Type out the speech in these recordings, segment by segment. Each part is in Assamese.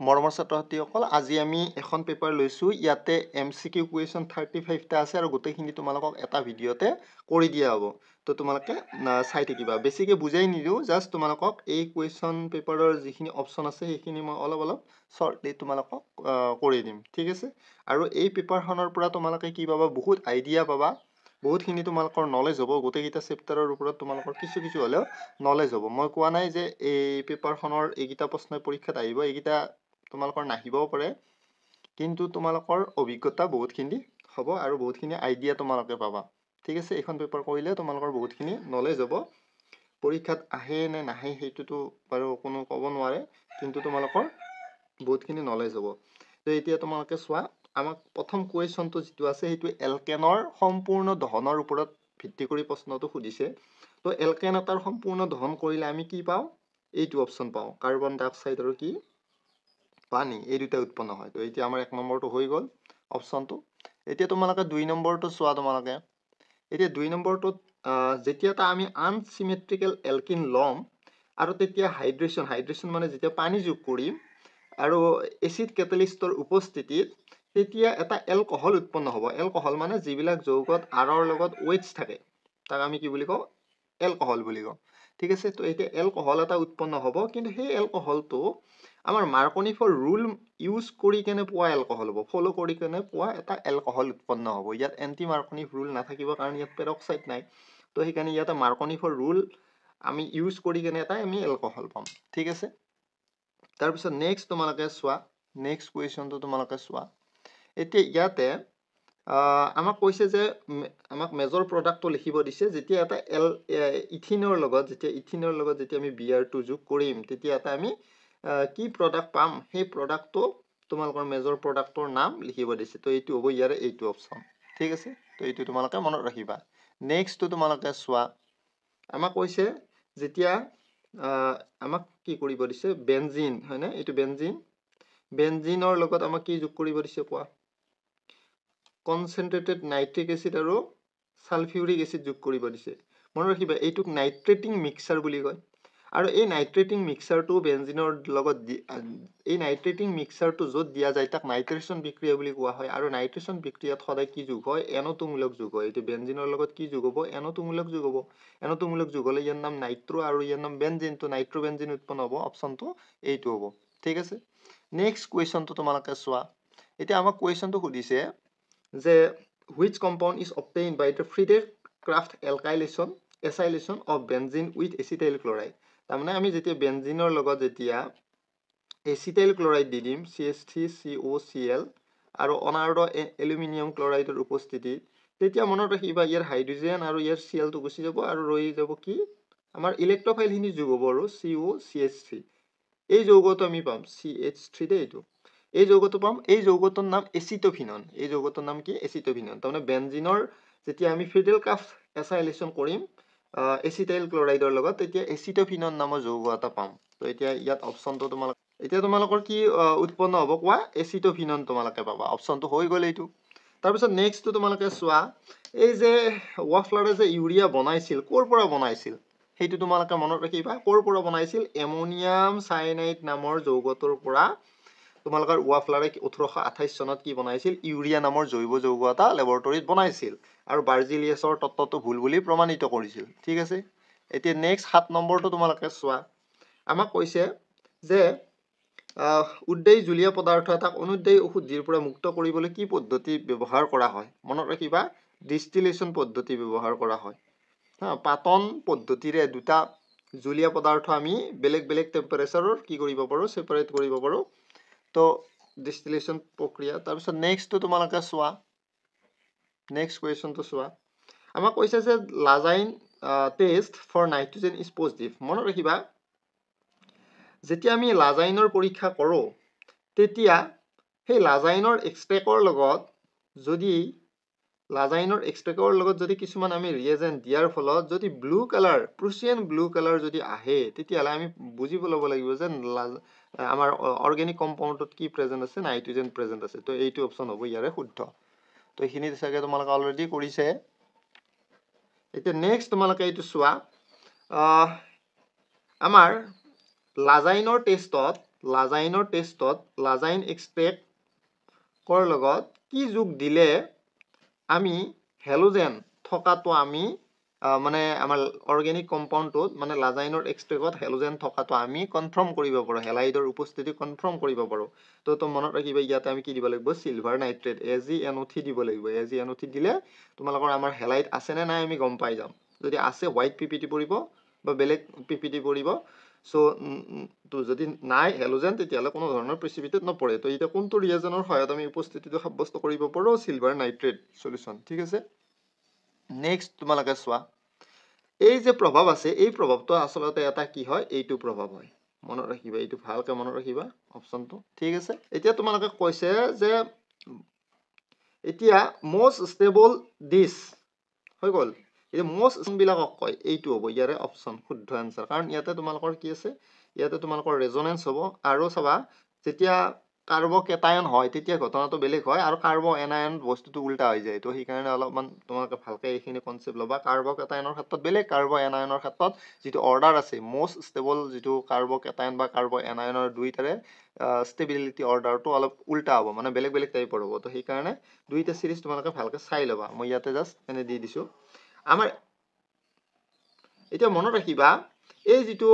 মৰমৰ ছাত্ৰ-ছাত্ৰীসকল আজি আমি এখন পেপাৰ লৈছোঁ ইয়াতে MCQ কুৱেশ্যন 35টা আছে আৰু গোটেইখিনি তোমালোকক এটা ভিডিঅ'তে কৰি দিয়া হ'ব তো তোমালোকে চাই থাকিবা বেছিকৈ বুজাই নিদিওঁ জাষ্ট তোমালোকক এই কুৱেশ্যন পেপাৰৰ যিখিনি অপশ্যন আছে সেইখিনি মই অলপ শ্বৰ্টলি তোমালোকক কৰি দিম ঠিক আছে আৰু এই পেপাৰখনৰ পৰা তোমালোকে কি পাবা বহুত আইডিয়া পাবা বহুতখিনি তোমালোকৰ নলেজ হ'ব গোটেইকেইটা চেপ্টাৰৰ ওপৰত তোমালোকৰ কিছু হ'লেও নলেজ হ'ব মই কোৱা নাই যে এই পেপাৰখনৰ এইকেইটা প্ৰশ্ন পৰীক্ষাত আহিব এইকেইটা তোমালোকৰ নাহিবও পাৰে কিন্তু তোমালোকৰ অভিজ্ঞতা বহুতখিনি হ'ব আৰু বহুতখিনি আইডিয়া তোমালোকে পাবা ঠিক আছে এইখন পেপাৰ কৰিলে তোমালোকৰ বহুতখিনি নলেজ হ'ব পৰীক্ষাত আহে নে নাহে সেইটোতো বাৰু কোনো ক'ব নোৱাৰে কিন্তু তোমালোকৰ বহুতখিনি নলেজ হ'ব তো এতিয়া তোমালোকে চোৱা আমাক প্ৰথম কুৱেশ্যনটো যিটো আছে সেইটো এলকেনৰ সম্পূৰ্ণ দহনৰ ওপৰত ভিত্তি কৰি প্ৰশ্নটো সুধিছে তো এলকেন এটাৰ সম্পূৰ্ণ দহন কৰিলে আমি কি পাওঁ এইটো অপশ্যন পাওঁ কাৰ্বন ডাই অক্সাইড আৰু কি পানী এই দুটা উৎপন্ন হয় তো এতিয়া আমাৰ 1 নম্বৰটো হৈ গ'ল অপশ্যনটো এতিয়া তোমালোকে 2 নম্বৰটো চোৱা তোমালোকে এতিয়া 2 নম্বৰটোত যেতিয়া এটা আমি আনচিমেট্ৰিকেল এলকিন ল'ম আৰু তেতিয়া হাইড্ৰেশ্যন মানে যেতিয়া পানী যোগ কৰিম আৰু এচিড কেটালিষ্টৰ উপস্থিতিত তেতিয়া এটা এলকহল উৎপন্ন হ'ব এলকহল মানে যিবিলাক যৌগত আৰৰ লগত OH থাকে তাক আমি কি বুলি কওঁ এলকহল বুলি কওঁ ঠিক আছে তো এতিয়া এলকহল এটা উৎপন্ন হ'ব কিন্তু সেই এলকহলটো আমাৰ মাৰ্কনিফৰ ৰুল ইউজ কৰি কেনে পোৱা এলকহল হ'ব ফলো কৰি কেনে পোৱা এটা এলকহল উৎপন্ন হ'ব ইয়াত এণ্টি মাৰ্কনিফ ৰুল নাথাকিব কাৰণ ইয়াত পেৰক্সাইড নাই তো সেইকাৰণে ইয়াতে মাৰ্কনিফৰ ৰুল আমি ইউজ কৰি কেনে এটা আমি এলকহল পাম ঠিক আছে তাৰপিছত নেক্সট তোমালোকে চোৱা নেক্সট কুৱেশ্যনটো তোমালোকে চোৱা এতিয়া ইয়াতে আমাক কৈছে যে আমাক মেজৰ প্ৰডাক্টটো লিখিব দিছে যেতিয়া এটা ইথিনৰ লগত যেতিয়া আমি Br2 যোগ কৰিম তেতিয়া এটা আমি কি প্ৰডাক্ট পাম সেই প্ৰডাক্টটো তোমালোকৰ মেজৰ প্ৰডাক্টৰ নাম লিখিব দিছে তো এইটো হ'ব ইয়াৰে এইটো অপশ্যন ঠিক আছে তো এইটো তোমালোকে মনত ৰাখিবা নেক্সটটো তোমালোকে চোৱা আমাক কৈছে যেতিয়া আমাক কি কৰিব দিছে বেনজিন হয়নে এইটো বেনজিনৰ লগত আমাক কি যোগ কৰিব দিছে কোৱা কনচেন্ট্ৰেটেড নাইট্ৰিক এচিড আৰু সালফিউৰিক এচিড যোগ কৰিব দিছে মনত ৰাখিবা এইটোক নাইট্ৰেটিং মিক্সাৰ বুলি কয় আৰু এই নাইট্ৰেটিং মিক্সাৰটো বেনজিনৰ লগত এই নাইট্ৰেটিং মিক্সাৰটো য'ত দিয়া যায় তাক নাইট্ৰেশ্যন বিক্ৰিয়া বুলি কোৱা হয় আৰু নাইট্ৰেশ্যন বিক্ৰিয়াত সদায় কি যোগ হয় এন'টোমূলক যোগ হয় এইটো বেনজিনৰ লগত কি যোগ হ'ব এন'টোমূলক যোগ হ'ব এন'টোমূলক যোগ হ'লে ইয়াৰ নাম নাইট্ৰো আৰু ইয়াৰ নাম বেনজিন তো নাইট্ৰোবেনজিন উৎপন্ন হ'ব অপশ্যনটো এইটো হ'ব ঠিক আছে নেক্সট কুৱেশ্যনটো তোমালোকে চোৱা এতিয়া আমাক কুৱেশ্যনটো সুধিছে যে which compound is obtained by the Friedel-Crafts acylation of benzene with acetyl chloride তাৰমানে আমি যেতিয়া বেনজিনৰ লগত যেতিয়া এচিটাইল ক্লৰাইড দি দিম CH3COCl আৰু অনাৰ্ড এলুমিনিয়াম ক্লৰাইডৰ উপস্থিতিত তেতিয়া মনত ৰাখিবা ইয়াৰ হাইড্ৰোজেন আৰু ইয়াৰ Cl টো গুচি যাব আৰু ৰৈ যাব কি আমাৰ ইলেক্ট্ৰফাইলখিনি যোগ হ'ব আৰু COCH3 এই যৌগটো আমি পাম CH3 দেই এইটো এই যৌগটো পাম এই যৌগটোৰ নাম এচিটোফিনন এই যৌগটোৰ নাম কি এচিটোফিনন তাৰমানে বেনজিনৰ যেতিয়া আমি Friedel-Crafts acylation কৰিম এচিটাইল ক্লৰাইডৰ লগত তেতিয়া এচিটোফিনন নামৰ যৌগ এটা পাম তো এতিয়া ইয়াত অপশ্যনটো তোমালোকৰ কি উৎপন্ন হ'ব কোৱা এচিটোফিনন তোমালোকে পাবা অপশ্যনটো হৈ গ'ল এইটো তাৰপিছত নেক্সটটো তোমালোকে চোৱা এই যে ৱাফলাৰে যে ইউৰিয়া বনাইছিল ক'ৰ পৰা বনাইছিল সেইটো তোমালোকে মনত ৰাখিবা ক'ৰ পৰা বনাইছিল এমনিয়াম চায়ানাইড নামৰ যৌগটোৰ পৰা তোমালোকৰ ৱাফলাৰে 1828 চনত কি বনাইছিল ইউৰিয়া নামৰ জৈৱ যৌগ এটা লেবৰেটৰীত বনাইছিল আৰু বাৰ্জিলিয়াছৰ তত্ত্বটো ভুল বুলি প্ৰমাণিত কৰিছিল ঠিক আছে এতিয়া নেক্সট 7 নম্বৰটো তোমালোকে চোৱা আমাক কৈছে যে উদ্দেয়ী জুলীয়া পদাৰ্থ এটাক অনুদ্দেয়ী অশুদ্ধিৰ পৰা মুক্ত কৰিবলৈ কি পদ্ধতি ব্যৱহাৰ কৰা হয় মনত ৰাখিবা ডিষ্টিলেশ্যন পদ্ধতি ব্যৱহাৰ কৰা হয় পাতন পদ্ধতিৰে দুটা জুলীয়া পদাৰ্থ আমি বেলেগ টেম্পাৰেচাৰৰ কি কৰিব পাৰো সেপাৰেট কৰিব পাৰো তো ডিষ্টিলেশ্যন প্ৰক্ৰিয়া তাৰপিছত নেক্সটটো তোমালোকে চোৱা নেক্সট কুৱেশ্যনটো চোৱা আমাক কৈছে যে লাজাইন test for nitrogen is positive মনত ৰাখিবা যেতিয়া আমি লাজাইনৰ পৰীক্ষা কৰোঁ তেতিয়া সেই লাজাইনৰ এক্সট্ৰেকৰ লগত যদি কিছুমান আমি ৰিয়েজেন্ট দিয়াৰ ফলত যদি blue colour Prussian blue colour যদি আহে তেতিয়াহ'লে আমি বুজিব ল'ব লাগিব যে আমাৰ অৰ্গেনিক কম্পাউণ্ডত কি প্ৰেজেন্ট আছে নাইট্ৰোজেন প্ৰেজেন্ট আছে তো এইটো অপশ্যন হ'ব ইয়াৰে শুদ্ধ তো এইখিনি চাগে তোমালোকে অলৰেডি কৰিছে এতিয়া নেক্সট তোমালোকে এইটো চোৱা আমাৰ লাজাইনৰ টেষ্টত লাজাইনৰ টেষ্টত লাজাইন এক্সট্ৰেক্টৰ লগত কি যোগ দিলে আমি হেলোজেন থকাটো আমি মানে আমাৰ অৰ্গেনিক কম্পাউণ্ডটোত মানে লাজাইনৰ এক্সট্ৰেক্টত হেলোজেন থকাটো আমি কনফাৰ্ম কৰিব পাৰোঁ, হেলাইডৰ উপস্থিতি কনফাৰ্ম কৰিব পাৰোঁ। তো মনত ৰাখিবা ইয়াতে আমি কি দিব লাগিব, চিলভাৰ নাইট্ৰেট AgNO3 দিব লাগিব। AgNO3 দিলে তোমালোকৰ আমাৰ হেলাইড আছে নে নাই আমি গম পাই যাম। যদি আছে হোৱাইট PPT পৰিব বা বেলেগ PPT পৰিব। সো তো যদি নাই হেলোজেন তেতিয়াহ'লে কোনো ধৰণৰ প্ৰেচিপিটেট নপৰে। তো এতিয়া কোনটো ৰিয়েজনৰ সহায়ত আমি উপস্থিতিটো সাব্যস্ত কৰিব পাৰোঁ, চিলভাৰ নাইট্ৰেট সলিউশ্যন। ঠিক আছে, নেক্সট তোমালোকে চোৱা, এই যে প্ৰভাৱ আছে এই প্ৰভাৱটো আচলতে এটা কি হয়, এইটো প্ৰভাৱ হয়। মনত ৰাখিবা, এইটো ভালকে মনত ৰাখিবা অপশ্যনটো। ঠিক আছে, এতিয়া তোমালোকে কৈছে যে এতিয়া most stable dish হৈ গ'ল। এতিয়া most বিলাকক কয় এইটো হ'ব ইয়াৰে অপশ্যন, শুদ্ধ এনচাৰ। কাৰণ ইয়াতে তোমালোকৰ কি আছে, ইয়াতে তোমালোকৰ ৰেজনেন্স হ'ব। আৰু চাবা যেতিয়া কাৰ্বকেটায়ন হয় তেতিয়া ঘটনাটো বেলেগ হয়, আৰু কাৰ্বএনায়ন বস্তুটো উল্টা হৈ যায়। তো সেইকাৰণে অলপমান তোমালোকে ভালকে এইখিনি কনচেপ্ট ল'বা। কাৰ্বকেটায়নৰ ক্ষেত্ৰত বেলেগ, কাৰ্বএনায়নৰ ক্ষেত্ৰত যিটো অৰ্ডাৰ আছে most stable যিটো কাৰ্বকেটায়ন বা কাৰ্বএনায়নৰ দুইটাৰে ষ্টেবিলিটি অৰ্ডাৰটো অলপ উল্টা হ'ব, মানে বেলেগ বেলেগ টাইপৰ হ'ব। তো সেইকাৰণে দুইটা চিৰিজ তোমালোকে ভালকে চাই ল'বা। মই ইয়াতে জাষ্ট এনে দি দিছোঁ। আমাৰ এতিয়া মনত ৰাখিবা এই যিটো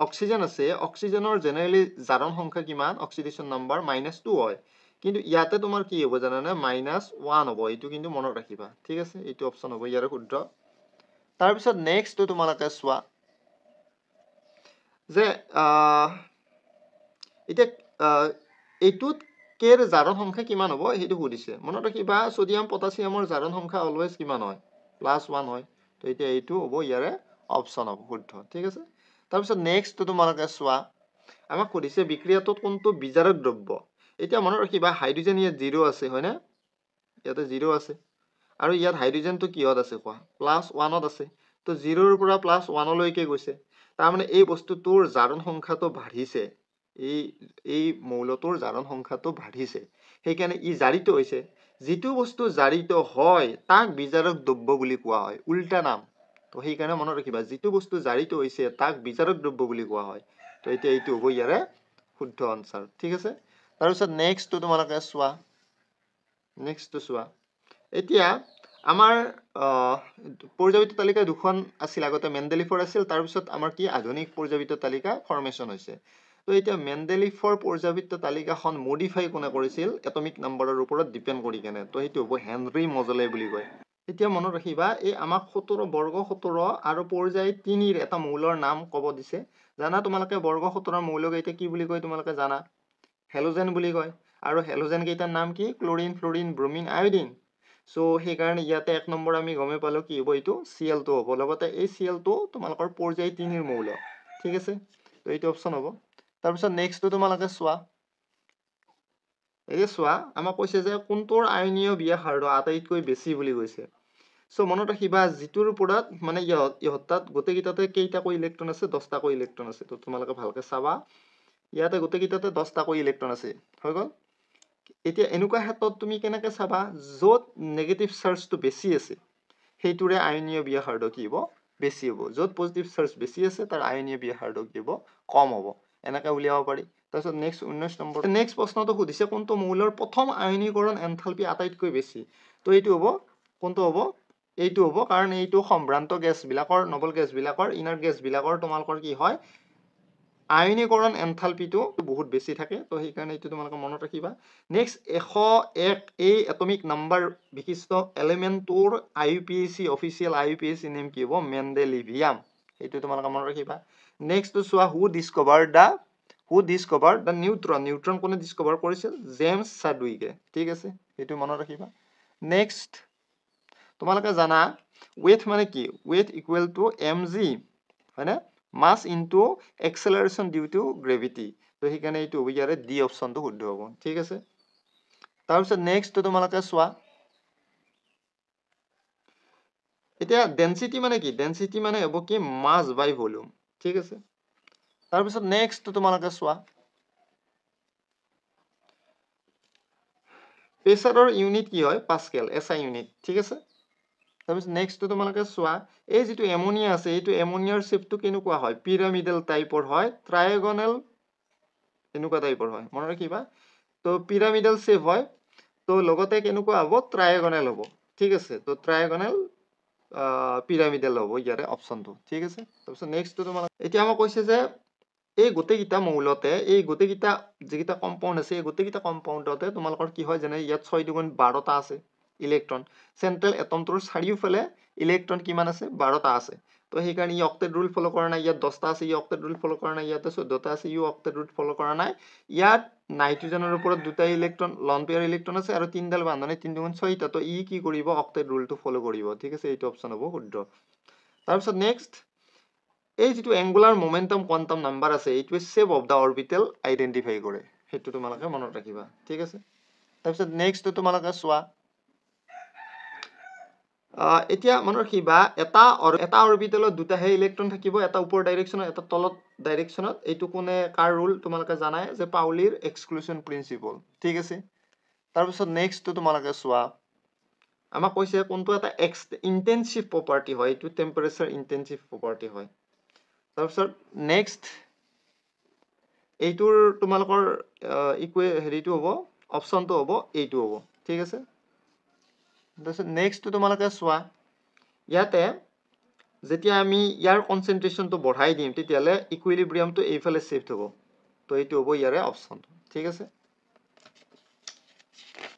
অক্সিজেন আছে, অক্সিজেনৰ জেনেৰেলি জাৰণ সংখ্যা কিমান, অক্সিডেশ্যন নাম্বাৰ -2 হয়। কিন্তু ইয়াতে তোমাৰ কি হ'ব জানানে, -1 হ'ব। এইটো কিন্তু মনত ৰাখিবা। ঠিক আছে, এইটো অপশ্যন হ'ব ইয়াৰে শুদ্ধ। তাৰপিছত নেক্সটটো তোমালোকে চোৱা যে এতিয়া এইটোত কেৰ জাৰণ সংখ্যা কিমান হ'ব সেইটো সুধিছে। মনত ৰাখিবা ছডিয়াম পটাছিয়ামৰ জাৰণ সংখ্যা অলৱেজ কিমান হয়, +1 হয়। তো এতিয়া এইটো হ'ব ইয়াৰে অপশ্যন হ'ব শুদ্ধ। ঠিক আছে, তাৰপিছত নেক্সটটো তোমালোকে চোৱা, আমাক সুধিছে বিক্ৰিয়াটোত কোনটো বিজাৰক দ্ৰব্য। এতিয়া মনত ৰাখিবা হাইড্ৰজেন ইয়াত 0 আছে হয়নে, ইয়াতে 0 আছে। আৰু ইয়াত হাইড্ৰজেনটো কিহত আছে কোৱা, +1ত আছে। তো 0ৰ পৰা +1লৈকে গৈছে, তাৰমানে এই বস্তুটোৰ জাৰণ সংখ্যাটো বাঢ়িছে, এই মৌলটোৰ জাৰণ সংখ্যাটো বাঢ়িছে, সেইকাৰণে ই জাৰিত হৈছে। যিটো বস্তু জাৰিত হয় তাক বিজাৰক দ্ৰব্য বুলি কোৱা হয়, উল্টা নাম। তো সেইকাৰণে মনত ৰাখিবা যিটো বস্তু জাৰিত হৈছে তাক বিজাৰক দ্ৰব্য বুলি কোৱা হয়। তো এতিয়া এইটো হ'ব ইয়াৰে শুদ্ধ আনচাৰ। ঠিক আছে, তাৰপিছত নেক্সটটো তোমালোকে চোৱা, নেক্সটটো চোৱা। এতিয়া আমাৰ পৰ্যাবৃত্ত তালিকা দুখন আছিল, আগতে মেণ্ডেলিফৰ আছিল, তাৰপিছত আমাৰ কি আধুনিক পৰ্যাবৃত্ত তালিকা ফৰ্মেশ্যন হৈছে। তো এতিয়া মেণ্ডেলিফৰ পৰ্যাবৃত্ত তালিকাখন মডিফাই কোনে কৰিছিল, এটমিক নাম্বাৰৰ ওপৰত ডিপেণ্ড কৰি কেনে। তো সেইটো হ'ব হেনৰি মজলে বুলি কয়। এতিয়া মনত ৰাখিবা এই আমাক 17 বৰ্গ 17 আৰু পৰ্যায় 3ৰ এটা মৌলৰ নাম ক'ব দিছে। জানা তোমালোকে বৰ্গ 17ৰ মৌল কেইটা কি বুলি কয়, তোমালোকে জানা হেলোজেন বুলি কয়। আৰু হেলোজেন কেইটাৰ নাম কি, ক্লৰিন, ফ্লৰিন, ব্ৰমিন, আয়োডিন। সো সেইকাৰণে ইয়াতে 1 নম্বৰ আমি গমেই পালো কি হ'ব, এইটো Cl2 হ'ব। লগতে এই Cl2 তোমালোকৰ পৰ্যায় 3ৰ মৌল। ঠিক আছে, তো এইটো অপশ্যন হ'ব। তাৰপিছত নেক্সটটো তোমালোকে চোৱা, এই চোৱা আমাক কৈছে যে কোনটোৰ আয়নীয় ব্যাসাৰ্ধ আটাইতকৈ বেছি বুলি কৈছে। সো মনত ৰাখিবা যিটোৰ ওপৰত মানে ইহঁত তাত গোটেইকেইটাতে কেইটাকৈ ইলেক্ট্ৰন আছে, 10টাকৈ ইলেক্ট্ৰন আছে। তো তোমালোকে ভালকে চাবা, ইয়াতে গোটেইকেইটাতে 10টাকৈ ইলেক্ট্ৰন আছে, হৈ গ'ল। এতিয়া এনেকুৱা ক্ষেত্ৰত তুমি কেনেকে চাবা, য'ত নেগেটিভ চাৰ্জটো বেছি আছে সেইটোৰে আয়নীয় ব্যাসাৰ্ধ কি হ'ব, বেছি হ'ব। য'ত পজিটিভ চাৰ্জ বেছি আছে তাৰ আয়নীয় ব্যাসাৰ্ধ কি হ'ব, কম হ'ব। এনেকে উলিয়াব পাৰি। তাৰপিছত নেক্সট 19 নম্বৰ, নেক্সট প্ৰশ্নটো সুধিছে কোনটো মৌলৰ প্ৰথম আয়নীকৰণ এনথালপি আটাইতকৈ বেছি। তো এইটো হ'ব, কোনটো হ'ব, এইটো হ'ব। কাৰণ এইটো সম্ভ্ৰান্ত গেছবিলাকৰ, নবল গেছবিলাকৰ, ইনাৰ গেছবিলাকৰ তোমালোকৰ কি হয়, আয়নীকৰণ এনথালপিটো বহুত বেছি থাকে। তো সেইকাৰণে এইটো তোমালোকে মনত ৰাখিবা। নেক্সট 101 এই এটমিক নাম্বাৰ বিশিষ্ট এলিমেণ্টটোৰ IUPAC অফিচিয়েল IUPAC নেম কি হ'ব, মেণ্ডেলিভিয়াম। এইটো তোমালোকে মনত ৰাখিবা। নেক্সটটো চোৱা, হু ডিস্কভাৰ্ড দ্য নিউট্ৰন। নিউট্ৰন কোনে ডিস্কভাৰ কৰিছিল, জেমছ চাডউইকে। ঠিক আছে, সেইটো মনত ৰাখিবা। নেক্সট তোমালোকে জানা ৱেট মানে কি, ৱেট ইকুৱেল টু mg হয়নে, মাছ ইনটু এক্সেলাৰেশ্যন ডিউ টু গ্ৰেভিটি। তো সেইকাৰণে এইটো হ'ব ইয়াৰে ডি অপশ্যনটো শুদ্ধ হ'ব। ঠিক আছে, তাৰপিছত নেক্সটটো তোমালোকে চোৱা, এতিয়া ডেনচিটি মানে কি, ডেনচিটি মানে হ'ব কি মাছ বাই ভলিউম। ঠিক আছে, তাৰপিছত নেক্সটটো তোমালোকে চোৱা, প্ৰেচাৰৰ ইউনিট কি হয়, পাস্কেল, SI ইউনিট। ঠিক আছে, তাৰপিছত নেক্সটটো তোমালোকে চোৱা, এই যিটো এমনিয়া আছে এইটো এমনিয়াৰ শ্বেপটো কেনেকুৱা হয়, পিৰামিডেল টাইপৰ হয়, ট্ৰায়াগনেল এনেকুৱা টাইপৰ হয় মনত ৰাখিবা তো পিৰামিডাল শেপ হয় তো লগতে কেনেকুৱা হ'ব ট্ৰায়াগনেল হ'ব ঠিক আছে তো ট্ৰায়াগনেল পিৰামিডাল হ'ব ইয়াৰে অপচনটো ঠিক আছে তাৰপিছত নেক্সটটো তোমাৰ এতিয়া আমাক কৈছে যে এই গোটেইকেইটা মৌলতে এই গোটেইকেইটা যিকেইটা কম্পাউণ্ড আছে এই গোটেইকেইটা কম্পাউণ্ডতে তোমালোকৰ কি হয় যেনে ইয়াত 6 দুগুণ 12টা আছে ইলেক্ট্ৰন চেন্ট্ৰেল এটমটোৰ চাৰিওফালে ইলেক্ট্ৰন কিমান আছে 12টা আছে তো সেইকাৰণে ই অক্টেট ৰুল ফলো কৰা নাই ইয়াত 10টা আছে ই অক্টেট ৰুল ফলো কৰা নাই ইয়াতে 14টা আছে ই অক্টেট ৰুল ফলো কৰা নাই ইয়াত নাইট্ৰজেনৰ ওপৰত দুটা ইলেক্ট্ৰন লন পেয়াৰ ইলেক্ট্ৰন আছে আৰু তিনডাল বান্ধনে 3 দুগুণ 6টা তো ই কি কৰিব অক্টেট ৰুলটো ফলো কৰিব ঠিক আছে এইটো অপচন হ'ব শুদ্ধ তাৰপিছত নেক্সট এই যেটো এঙ্গুলাৰ মোমেন্টাম কোয়ান্টাম নাম্বাৰ আছে এইটোৱে shape of the orbital identify কৰে হেতু তোমালোকে মনত ৰাখিবা ঠিক আছে তাৰপিছত নেক্সট তোমালোকে চোৱা এতিয়া মনত ৰাখিবা এটা অৰবিটেলত দুটাহে ইলেক্ট্ৰন থাকিব এটা ওপৰ ডাইৰেকচনত এটা তলত ডাইৰেকচনত এইটো কোনে কাৰ ৰুল তোমালোকে জানাই যে পাউলিৰ এক্সক্লুশন প্ৰিন্সিপল ঠিক আছে তাৰপিছত নেক্সট তোমালোকে চোৱা আমাক কৈছে কোনটো এটা ইন্টেনসিভ প্ৰপাৰ্টি হয় এইটো টেম্পাৰেচাৰ ইন্টেনসিভ প্ৰপাৰ্টি হয় তাৰপিছত নেক্সট এইটোৰ তোমালোকৰ হেৰিটো হ'ব অপচনটো হ'ব এইটো হ'ব ঠিক আছে তাৰপিছত নেক্সট তোমালোকে চোৱা ইয়াতে যেতিয়া আমি ইয়াৰ কনচেন্ট্ৰেশনটো বঢ়াই দিম তেতিয়ালে ইকুইলিব্ৰিয়ামটো এইফালে শিফট হ'ব তো এইটো হ'ব ইয়াৰে অপচন ঠিক আছে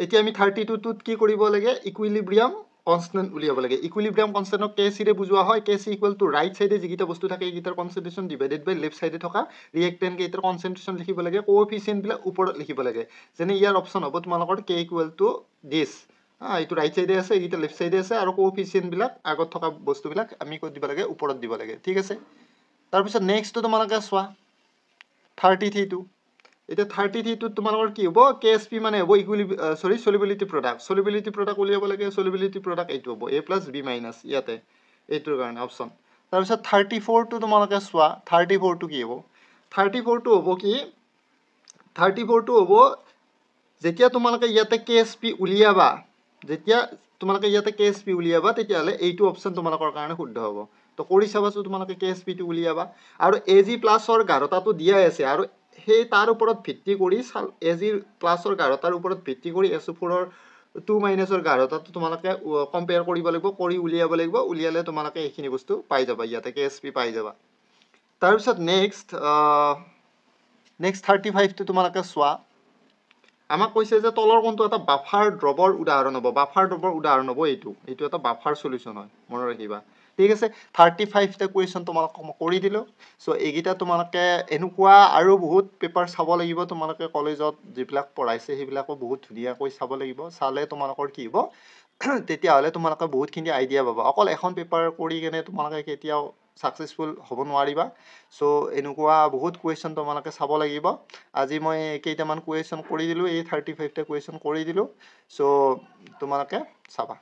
এতিয়া আমি 32 টোত কি কৰিব লাগে ইকুইলিব্ৰিয়াম কনস্ট্যান্ট উলিয়াব লাগে ইকুইলিব্ৰিয়াম কনস্ট্যান্টক কেসি ৰে বুজোৱা হয় কেসি ইকুৱেল টু ৰাইট সাইডে যিকিটা বস্তু থাকে এইকিটাৰ কনসেন্ট্ৰেশন ডিভাইডেড বাই লেফট সাইডে থকা ৰিএক্টেন্ট কেইটাৰ কনসেন্ট্ৰেশন লিখিব লাগে কোএফিচিয়েন্ট বিলাক ওপৰত লিখিব লাগে যেনে ইয়াৰ অপচন হ'ব তোমালোকৰ k ইকুৱেল টু দিস এইটো ৰাইট সাইডে আছে এইকিটা লেফট সাইডে আছে আৰু কোএফিচিয়েন্ট বিলাক আগত থকা বস্তুবিলাক আমি ক'ত দিব লাগে ওপৰত দিব লাগে ঠিক আছে তাৰ পিছত নেক্সট তোমালোকে চোৱা 33 টো এটা 33 টো তোমালোকৰ কি হ'ব KSP মানে হ'ব সলিবিলিটি প্ৰডাক্ট উলিয়াব লাগে সলিবিলিটি প্ৰডাক্ট এইটো হ'ব A + B- ইয়াতে এইটোৰ কাৰণে অপচন তাৰ পিছত 34 টো তোমালোকে চোৱা 34 টো কি হ'ব 34 টো হ'ব কি 34 টো হ'ব যেতিয়া তোমালোকে ইয়াতে KSP উলিয়াবা যেতিয়া তোমালোকে ইয়াতে KSP উলিয়াবা তেতিয়ালে এইটো অপচন তোমালোকৰ কাৰণে শুদ্ধ হ'ব তো কৰি চাবাছো তোমালোকে KSP টো উলিয়াবা আৰু AG+ ৰ গাঢ়তাটো দিয়াই আছে আৰু সেই তাৰ ওপৰত ভিত্তি কৰি AG+ ৰ গাঢ়তাৰ ওপৰত ভিত্তি কৰি SO4 ৰ 2 - ৰ গাঢ়তাটো তোমালোকে কম্পেয়াৰ কৰিব লাগিব কৰি উলিয়াব লাগিব উলিয়ালে তোমালোকে এইখিনি বস্তু পাই যাবা ইয়াতে KSP পাই যাবা তাৰ পিছত নেক্সট 35 টো তোমালোকে চোৱা আমাক কৈছে যে তলৰ কোনটো এটা বাফাৰ ড্ৰপৰ উদাহৰণ হ'ব এইটো এটা বাফাৰ সলিউশন হয় মনত ৰাখিবা ঠিক আছে 35 টা কোৱেশ্চন তোমালোকক মই কৰি দিলো সো এইগিটা তোমালোকে এনেকুৱা আৰু বহুত পেপাৰ চাব লাগিব তোমালোকে কলেজত যিবিলাক পঢ়াইছে সেইবিলাকো বহুত ধুনীয়াকৈ চাব লাগিব চালে তোমালোকৰ কি হ'ব তেতিয়া হলে তোমালোকে বহুতখিনি আইডিয়া পাবা অকল এখন পেপাৰ কৰি কেনে তোমালোকে কেতিয়াও সাকসেসফুল হ'ব নোৱাৰিবা সো এনেকুৱা বহুত কোৱেশ্চন তোমালোকে চাব লাগিব আজি মই কেইটামান কোৱেশ্চন কৰি দিলো এই 35 টা কোৱেশ্চন কৰি দিলো সো তোমালোকে চাবা